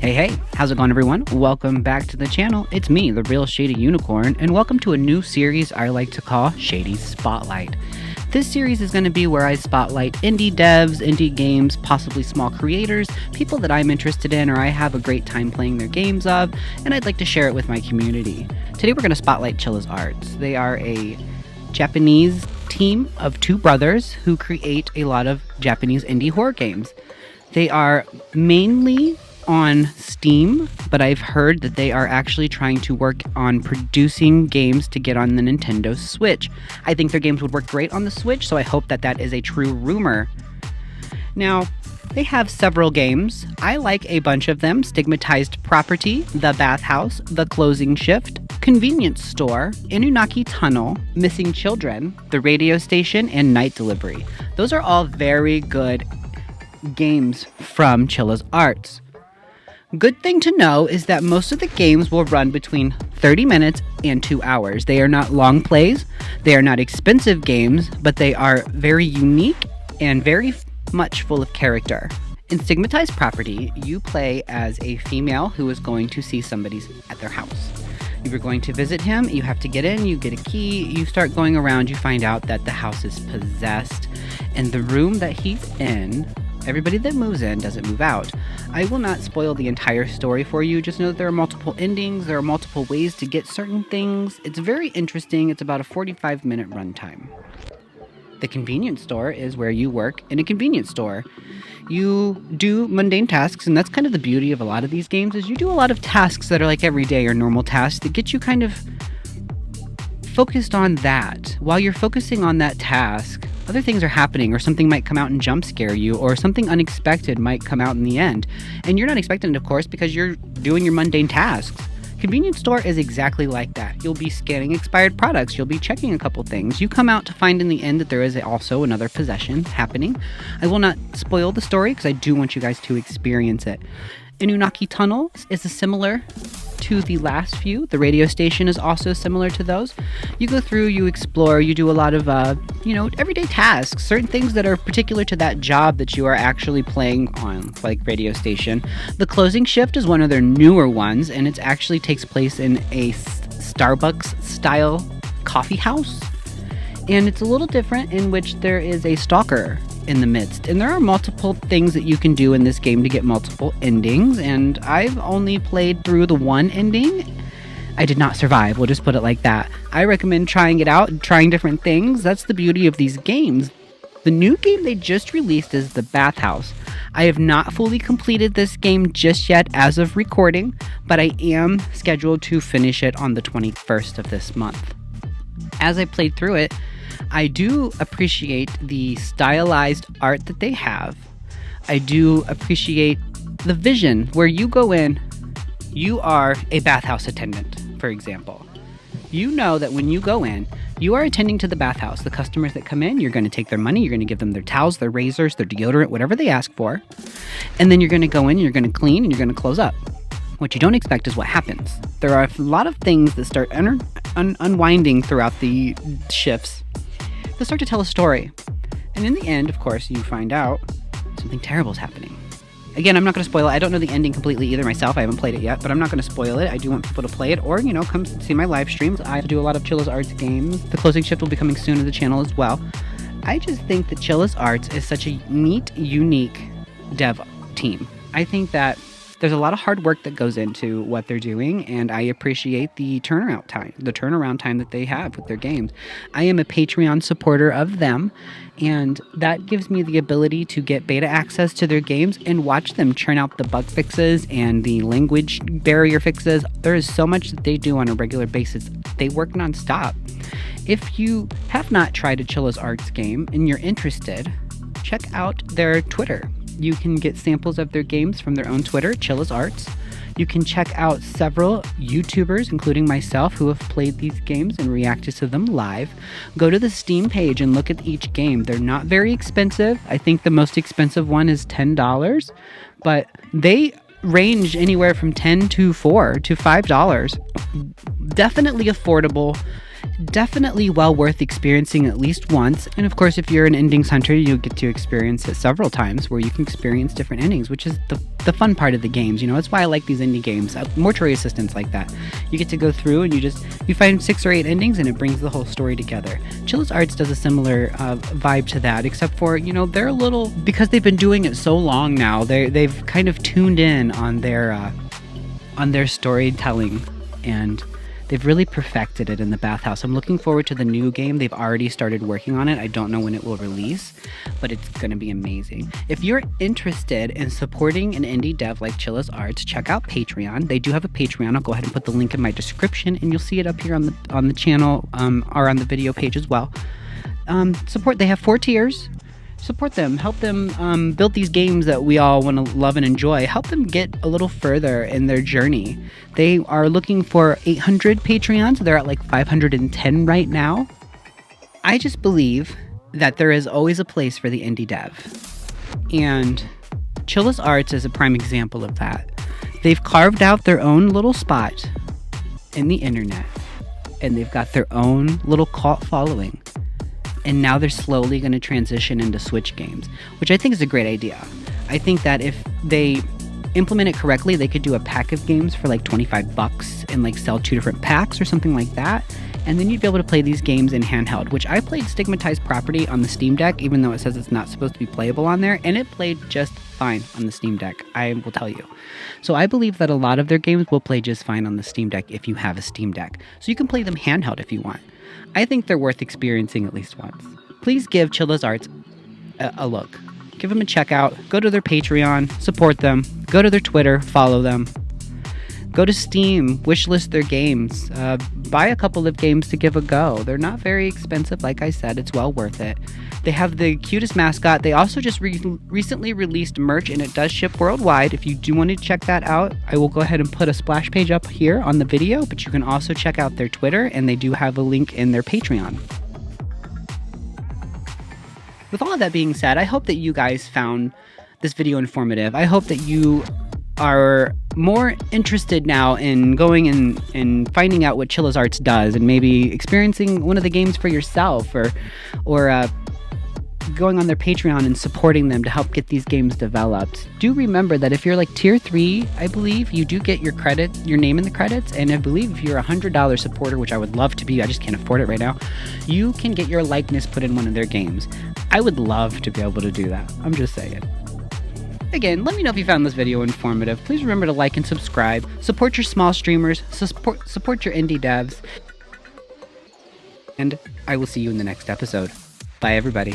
Hey, how's it going, everyone? Welcome back to the channel. It's me, the Real Shady Unicorn, and welcome to a new series I like to call Shady's Spotlight. This series is going to be where I spotlight indie devs, indie games, possibly small creators, people that I'm interested in or I have a great time playing their games of, and I'd like to share it with my community. Today we're going to spotlight Chilla's Arts. They are a Japanese team of two brothers who create a lot of Japanese indie horror games. They are mainly on Steam, but I've heard that they are actually trying to work on producing games to get on the Nintendo Switch. I think their games would work great on the Switch, so I hope that that is a true rumor. Now, they have several games. I like a bunch of them: Stigmatized Property, The Bathhouse, The Closing Shift, Convenience Store, Inunaki Tunnel, Missing Children, The Radio Station, and Night Delivery. Those are all very good games from Chilla's Arts. Good thing to know is that most of the games will run between 30 minutes and 2 hours. They are not long plays, they are not expensive games, but they are very unique and very much full of character. In Stigmatized Property, you play as a female who is going to see somebody at their house. You're going to visit him, you have to get in, you get a key, you start going around, you find out that the house is possessed, and the room that he's in, everybody that moves in doesn't move out. I will not spoil the entire story for you, just know that there are multiple endings, there are multiple ways to get certain things. It's very interesting. It's about a 45-minute runtime. The Convenience Store is where you work in a convenience store. You do mundane tasks, and that's kind of the beauty of a lot of these games, is you do a lot of tasks that are like everyday or normal tasks that get you kind of focused on that. While you're focusing on that task, other things are happening, or something might come out and jump scare you, or something unexpected might come out in the end. And you're not expecting it, of course, because you're doing your mundane tasks. Convenience Store is exactly like that. You'll be scanning expired products, you'll be checking a couple things. You come out to find in the end that there is also another possession happening. I will not spoil the story because I do want you guys to experience it. Inunaki Tunnel is similar to the last few. The Radio Station is also similar to those. You go through, you explore, you do a lot of, everyday tasks, certain things that are particular to that job that you are actually playing on, like Radio Station. The Closing Shift is one of their newer ones, and it actually takes place in a Starbucks-style coffee house. And it's a little different, in which there is a stalker in the midst. And there are multiple things that you can do in this game to get multiple endings, and I've only played through the one ending. I did not survive, we'll just put it like that. I recommend trying it out and trying different things. That's the beauty of these games. The new game they just released is The Bathhouse. I have not fully completed this game just yet as of recording, but I am scheduled to finish it on the 21st of this month. As I played through it, I do appreciate the stylized art that they have. I do appreciate the vision where you go in, you are a bathhouse attendant, for example. You know that when you go in, you are attending to the bathhouse. The customers that come in, you're going to take their money, you're going to give them their towels, their razors, their deodorant, whatever they ask for. And then you're going to go in, you're going to clean, and you're going to close up. What you don't expect is what happens. There are a lot of things that start unwinding throughout the shifts. They start to tell a story. And in the end, of course, you find out something terrible is happening. Again, I'm not going to spoil it. I don't know the ending completely either myself. I haven't played it yet, but I'm not going to spoil it. I do want people to play it or, come see my live streams. I do a lot of Chilla's Arts games. The Closing Shift will be coming soon to the channel as well. I just think that Chilla's Arts is such a neat, unique dev team. I think that There's a lot of hard work that goes into what they're doing, and I appreciate the turnaround time that they have with their games. I am a Patreon supporter of them, and that gives me the ability to get beta access to their games and watch them churn out the bug fixes and the language barrier fixes. There is so much that they do on a regular basis. They work nonstop. If you have not tried a Chilla's Arts game and you're interested, check out their Twitter. You can get samples of their games from their own Twitter, Chilla's Arts. You can check out several YouTubers, including myself, who have played these games and reacted to them live. Go to the Steam page and look at each game. They're not very expensive. I think the most expensive one is $10, but they range anywhere from $10 to $4 to $5. Definitely affordable. Definitely well worth experiencing at least once. And of course, if you're an endings hunter, you get to experience it several times, where you can experience different endings, which is the fun part of the games. That's why I like these indie games. Mortuary Assistants like that. You get to go through and you find 6 or 8 endings, and it brings the whole story together. Chilla's Arts does a similar vibe to that, except for, they're a little, because they've been doing it so long now, they've kind of tuned in on their storytelling, and they've really perfected it in the bathhouse. I'm looking forward to the new game. They've already started working on it. I don't know when it will release, but it's going to be amazing. If you're interested in supporting an indie dev like Chilla's Arts, check out Patreon. They do have a Patreon. I'll go ahead and put the link in my description, and you'll see it up here on the channel or on the video page as well. They have 4 tiers. Support them. Help them build these games that we all want to love and enjoy. Help them get a little further in their journey. They are looking for 800 Patreons. They're at like 510 right now. I just believe that there is always a place for the indie dev. And Chilla's Arts is a prime example of that. They've carved out their own little spot in the internet. And they've got their own little cult following. And now they're slowly going to transition into Switch games, which I think is a great idea. I think that if they implement it correctly, they could do a pack of games for like $25 and like sell 2 different packs or something like that. And then you'd be able to play these games in handheld, which I played Stigmatized Property on the Steam Deck, even though it says it's not supposed to be playable on there, and it played just fine on the Steam Deck, I will tell you. So I believe that a lot of their games will play just fine on the Steam Deck if you have a Steam Deck. So you can play them handheld if you want. I think they're worth experiencing at least once. Please give Chilla's Arts a look. Give them a check out. Go to their Patreon. Support them. Go to their Twitter. Follow them. Go to Steam. Wishlist their games. Buy a couple of games to give a go. They're not very expensive. Like I said, it's well worth it. They have the cutest mascot. They also just recently released merch, and it does ship worldwide. If you do want to check that out, I will go ahead and put a splash page up here on the video, but you can also check out their Twitter, and they do have a link in their Patreon. With all of that being said, I hope that you guys found this video informative. I hope that you are more interested now in going and finding out what Chilla's Arts does, and maybe experiencing one of the games for yourself, or going on their Patreon and supporting them to help get these games developed. Do remember that if you're like tier 3, I believe, you do get your name in the credits, and I believe if you're a $100 supporter, which I would love to be, I just can't afford it right now, you can get your likeness put in one of their games. I would love to be able to do that. I'm just saying. Again, let me know if you found this video informative. Please remember to like and subscribe. Support your small streamers. Support your indie devs. And I will see you in the next episode. Bye, everybody.